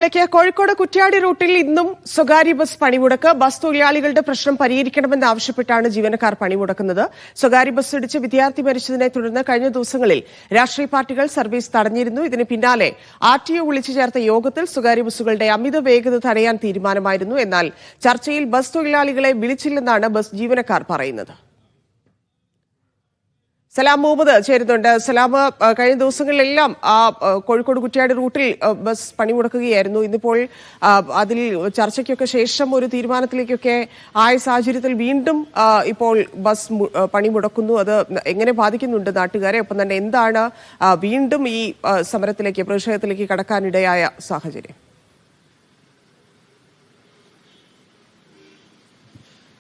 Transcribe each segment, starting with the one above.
കോഴിക്കോട് കുറ്റ്യാടി റൂട്ടിൽ ഇന്നും സ്വകാര്യ ബസ് പണിമുടക്ക്. ബസ് തൊഴിലാളികളുടെ പ്രശ്നം പരിഹരിക്കണമെന്നാവശ്യപ്പെട്ടാണ് ജീവനക്കാർ പണിമുടക്കുന്നത്. സ്വകാര്യ ബസ് ഇടിച്ച് വിദ്യാർത്ഥി മരിച്ചതിനെ തുടർന്ന് കഴിഞ്ഞ ദിവസങ്ങളിൽ രാഷ്ട്രീയ പാർട്ടികൾ സർവീസ് തടഞ്ഞിരുന്നു. ഇതിന് പിന്നാലെ RTO വിളിച്ചു ചേർത്ത യോഗത്തിൽ സ്വകാര്യ ബസ്സുകളുടെ അമിത വേഗത തടയാൻ തീരുമാനമായിരുന്നു. എന്നാൽ ചർച്ചയിൽ ബസ് തൊഴിലാളികളെ വിളിച്ചില്ലെന്നാണ് ബസ് ജീവനക്കാർ പറയുന്നത്. സലാം മുഹമ്മദ് ചേരുന്നുണ്ട്. സലാം, കഴിഞ്ഞ ദിവസങ്ങളിലെല്ലാം കോഴിക്കോട് കുറ്റ്യാടി റൂട്ടിൽ ബസ് പണിമുടക്കുകയായിരുന്നു. ഇന്നിപ്പോൾ അതിൽ ചർച്ചയ്ക്കൊക്കെ ശേഷം ഒരു തീരുമാനത്തിലേക്കൊക്കെ ആയ സാഹചര്യത്തിൽ വീണ്ടും ഇപ്പോൾ ബസ് പണിമുടക്കുന്നു. അത് എങ്ങനെ ബാധിക്കുന്നുണ്ട് നാട്ടുകാരെ? ഒപ്പം തന്നെ എന്താണ് വീണ്ടും ഈ സമരത്തിലേക്ക്, പ്രതിഷേധത്തിലേക്ക് കടക്കാനിടയായ സാഹചര്യം?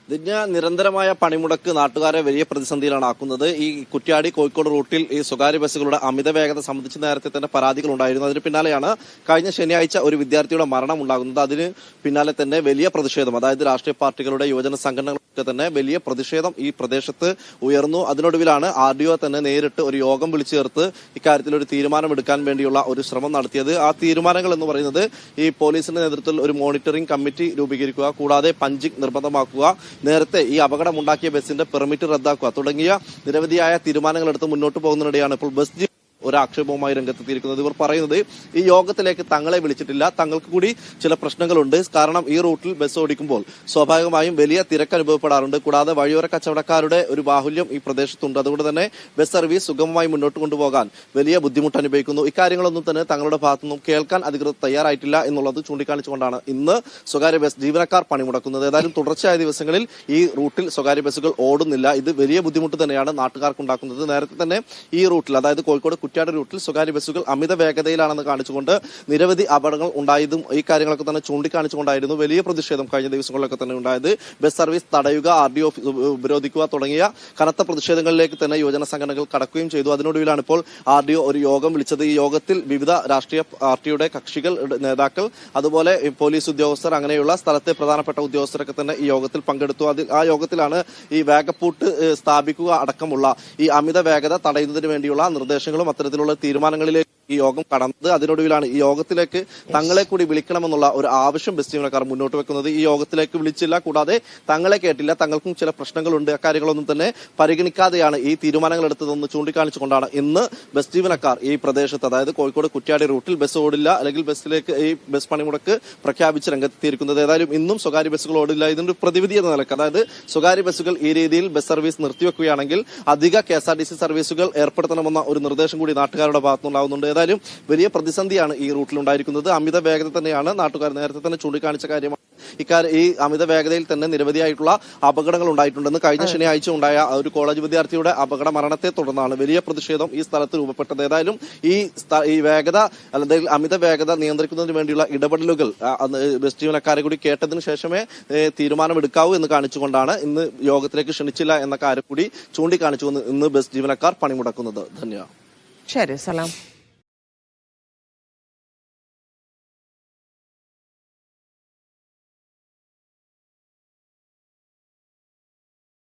ഇതിന് നിരന്തരമായ പണിമുടക്ക് നാട്ടുകാരെ വലിയ പ്രതിസന്ധിയിലാണ് ആക്കുന്നത്. ഈ കുറ്റ്യാടി കോഴിക്കോട് റൂട്ടിൽ ഈ സ്വകാര്യ ബസ്സുകളുടെ അമിത വേഗത സംബന്ധിച്ച് നേരത്തെ തന്നെ പരാതികൾ ഉണ്ടായിരുന്നു. അതിന് പിന്നാലെയാണ് കഴിഞ്ഞ ശനിയാഴ്ച ഒരു വിദ്യാർത്ഥിയുടെ മരണം ഉണ്ടാകുന്നത്. അതിന് പിന്നാലെ തന്നെ വലിയ പ്രതിഷേധം, അതായത് രാഷ്ട്രീയ പാർട്ടികളുടെ യുവജന സംഘടനകളൊക്കെ തന്നെ വലിയ പ്രതിഷേധം ഈ പ്രദേശത്ത് ഉയർന്നു. അതിനൊടുവിലാണ് RDO തന്നെ നേരിട്ട് ഒരു യോഗം വിളിച്ചു ചേർത്ത് ഇക്കാര്യത്തിൽ ഒരു തീരുമാനമെടുക്കാൻ വേണ്ടിയുള്ള ഒരു ശ്രമം നടത്തിയത്. ആ തീരുമാനങ്ങൾ എന്ന് പറയുന്നത് ഈ പോലീസിന്റെ നേതൃത്വത്തിൽ ഒരു മോണിറ്ററിംഗ് കമ്മിറ്റി രൂപീകരിക്കുക, കൂടാതെ പഞ്ചിങ് നിർബന്ധമാക്കുക, നേരത്തെ ഈ അപകടമുണ്ടാക്കിയ ബസിന്റെ പെർമിറ്റ് റദ്ദാക്കുക തുടങ്ങിയ നിരവധിയായ തീരുമാനങ്ങൾ എടുത്ത് മുന്നോട്ട് പോകുന്നതിനിടെയാണ് ഇപ്പോൾ ബസ് ഒരാക്ഷേപവുമായി രംഗത്തെത്തിയിരിക്കുന്നത്. ഇവർ പറയുന്നത് ഈ യോഗത്തിലേക്ക് തങ്ങളെ വിളിച്ചിട്ടില്ല, തങ്ങൾക്ക് കൂടി ചില പ്രശ്നങ്ങളുണ്ട്. കാരണം ഈ റൂട്ടിൽ ബസ് ഓടിക്കുമ്പോൾ സ്വാഭാവികമായും വലിയ തിരക്ക് അനുഭവപ്പെടാറുണ്ട്. കൂടാതെ വഴിയോര കച്ചവടക്കാരുടെ ഒരു ബാഹുല്യം ഈ പ്രദേശത്തുണ്ട്. അതുകൊണ്ട് തന്നെ ബസ് സർവീസ് സുഗമമായി മുന്നോട്ട് കൊണ്ടുപോകാൻ വലിയ ബുദ്ധിമുട്ട് അനുഭവിക്കുന്നു. ഇക്കാര്യങ്ങളൊന്നും തന്നെ തങ്ങളുടെ ഭാഗത്തുനിന്നും കേൾക്കാൻ അധികൃതർ തയ്യാറായിട്ടില്ല എന്നുള്ളത് ചൂണ്ടിക്കാണിച്ചുകൊണ്ടാണ് ഇന്ന് സ്വകാര്യ ബസ് ജീവനക്കാർ പണിമുടക്കുന്നത്. ഏതായാലും തുടർച്ചയായ ദിവസങ്ങളിൽ ഈ റൂട്ടിൽ സ്വകാര്യ ബസ്സുകൾ ഓടുന്നില്ല. ഇത് വലിയ ബുദ്ധിമുട്ട് തന്നെയാണ് നാട്ടുകാർക്കുണ്ടാക്കുന്നത്. നേരത്തെ തന്നെ ഈ റൂട്ടിൽ, അതായത് കോഴിക്കോട് കുറ്റ്യാടി റൂട്ടിൽ സ്വകാര്യ ബസ്സുകൾ അമിത വേഗതയിലാണെന്ന് കാണിച്ചുകൊണ്ട് നിരവധി അപകടങ്ങൾ ഉണ്ടായതും ഈ കാര്യങ്ങളൊക്കെ തന്നെ ചൂണ്ടിക്കാണിച്ചുകൊണ്ടായിരുന്നു വലിയ പ്രതിഷേധം കഴിഞ്ഞ ദിവസങ്ങളിലൊക്കെ തന്നെ ഉണ്ടായത്. ബസ് സർവീസ് തടയുക, RDO ഉപരോധിക്കുക തുടങ്ങിയ കനത്ത പ്രതിഷേധങ്ങളിലേക്ക് തന്നെ യുവജന സംഘടനകൾ കടക്കുകയും ചെയ്തു. അതിനൊടുവിലാണ് ഇപ്പോൾ RDO ഒരു യോഗം വിളിച്ചത്. ഈ യോഗത്തിൽ വിവിധ രാഷ്ട്രീയ പാർട്ടിയുടെ കക്ഷികൾ, നേതാക്കൾ, അതുപോലെ പോലീസ് ഉദ്യോഗസ്ഥർ, അങ്ങനെയുള്ള സ്ഥലത്തെ പ്രധാനപ്പെട്ട ഉദ്യോഗസ്ഥരൊക്കെ തന്നെ ഈ യോഗത്തിൽ പങ്കെടുത്തു. ആ യോഗത്തിലാണ് ഈ വേഗപ്പൂട്ട് സ്ഥാപിക്കുക അടക്കമുള്ള ഈ അമിത വേഗത തടയുന്നതിന് വേണ്ടിയുള്ള നിർദ്ദേശങ്ങളും അത്തരത്തിലുള്ള തീരുമാനങ്ങളിലേക്ക് ഈ യോഗം കടന്നത്. അതിനൊടുവിലാണ് ഈ യോഗത്തിലേക്ക് തങ്ങളെ കൂടി വിളിക്കണമെന്നുള്ള ഒരു ആവശ്യം ബസ് ജീവനക്കാർ മുന്നോട്ട് വെക്കുന്നത്. ഈ യോഗത്തിലേക്ക് വിളിച്ചില്ല, കൂടാതെ തങ്ങളെ കേട്ടില്ല, തങ്ങൾക്കും ചില പ്രശ്നങ്ങളുണ്ട്, അക്കാര്യങ്ങളൊന്നും തന്നെ പരിഗണിക്കാതെയാണ് ഈ തീരുമാനങ്ങൾ എടുത്തതെന്ന് ചൂണ്ടിക്കാണിച്ചുകൊണ്ടാണ് ഇന്ന് ബസ് ജീവനക്കാർ ഈ പ്രദേശത്ത്, അതായത് കോഴിക്കോട് കുറ്റ്യാടി റൂട്ടിൽ ബസ് ഓടില്ല, അല്ലെങ്കിൽ ബസ്സിലേക്ക് ഈ ബസ് പണിമുടക്ക് പ്രഖ്യാപിച്ച് രംഗത്തെത്തിയിരിക്കുന്നത്. ഏതായാലും ഇന്നും സ്വകാര്യ ബസ്സുകൾ ഓടില്ല. ഇതിന്റെ പ്രതിവിധി എന്ന നിലക്ക്, അതായത് സ്വകാര്യ ബസ്സുകൾ ഈ രീതിയിൽ ബസ് സർവീസ് നിർത്തിവെക്കുകയാണെങ്കിൽ അധിക KSRTC സർവീസുകൾ ഏർപ്പെടുത്തണമെന്ന ഒരു നിർദ്ദേശം കൂടി നാട്ടുകാരുടെ ഭാഗത്തുനിന്നുണ്ടാകുന്നുണ്ട്. ഏതായാലും വലിയ പ്രതിസന്ധിയാണ് ഈ റൂട്ടിൽ ഉണ്ടായിരിക്കുന്നത്. അമിത വേഗത തന്നെയാണ് നാട്ടുകാർ നേരത്തെ തന്നെ ചൂണ്ടിക്കാണിച്ച കാര്യമാണ്. ഈ അമിത വേഗതയിൽ തന്നെ നിരവധിയായിട്ടുള്ള അപകടങ്ങൾ ഉണ്ടായിട്ടുണ്ടെന്ന് കഴിഞ്ഞ ശനിയാഴ്ച ഉണ്ടായ ഒരു കോളേജ് വിദ്യാർത്ഥിയുടെ അപകട മരണത്തെ തുടർന്നാണ് വലിയ പ്രതിഷേധം ഈ സ്ഥലത്ത് രൂപപ്പെട്ടത്. ഏതായാലും ഈ വേഗത, അല്ലെങ്കിൽ അമിത വേഗത നിയന്ത്രിക്കുന്നതിന് വേണ്ടിയുള്ള ഇടപെടലുകൾ ബസ് ജീവനക്കാരെ കൂടി കേട്ടതിന് ശേഷമേ തീരുമാനമെടുക്കാവൂ എന്ന് കാണിച്ചുകൊണ്ടാണ് ഇന്ന് യോഗത്തിലേക്ക് ക്ഷണിച്ചില്ല എന്ന കാര്യം കൂടി ചൂണ്ടിക്കാണിച്ചു ഇന്ന് ബസ് ജീവനക്കാർ പണിമുടക്കുന്നത്. ധന്യവാദം. ശരി, സലാം.